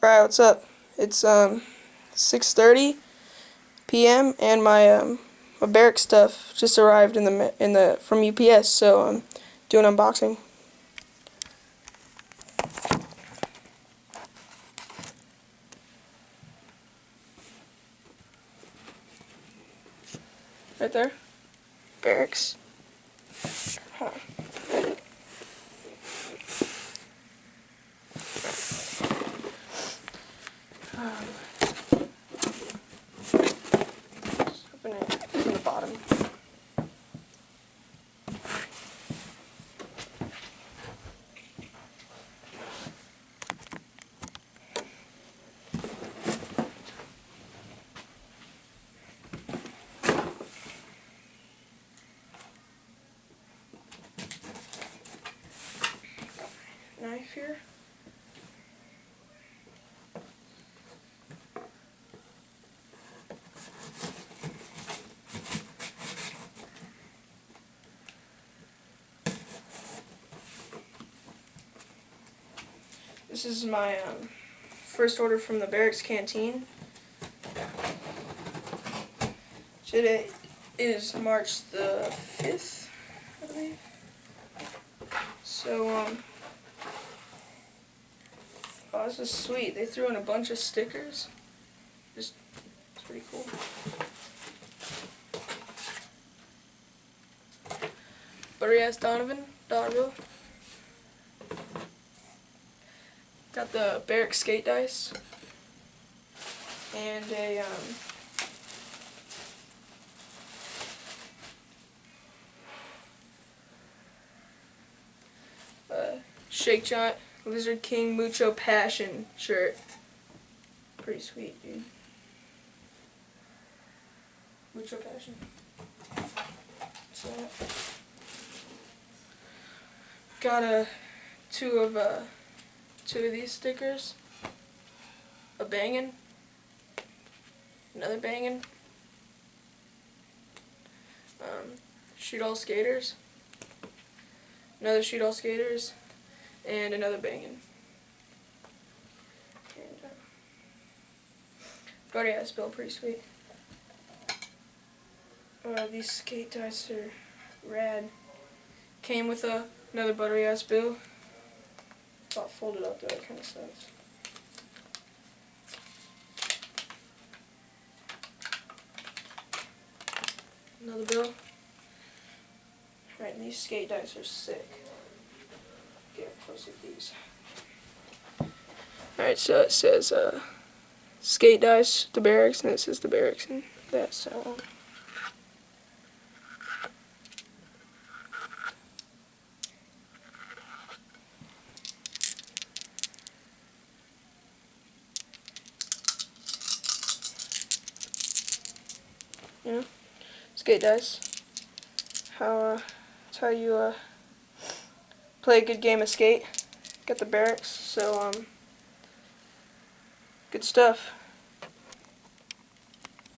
Right, what's up? It's 6:30 p.m. and my barrack stuff just arrived in the from UPS, so I'm doing unboxing. Right there. Barracks. Huh. Just open it from the bottom. Knife here. This is my first order from the barracks canteen. Today is March the 5th, I believe. So oh, this is sweet. They threw in a bunch of stickers. It's pretty cool. Buttery Ass Donovan. Got the barrack skate dice and a Shake Giant Lizard King Mucho Passion shirt. Pretty sweet, dude. Mucho Passion. So got two of these stickers. A bangin', another bangin', shoot all skaters, another shoot all skaters, and another bangin'. And Buttery Ass Bill, pretty sweet. These skate dice are rad. Came with another Buttery Ass Bill. Got folded up though, it kind of sucks. Another bill. Right, and these skate dice are sick. Get up close with these. Alright, so it says skate dice, the barracks, and it says the barracks and that, so you know, skate dice. It's how you play a good game of skate. Got the barracks, so good stuff.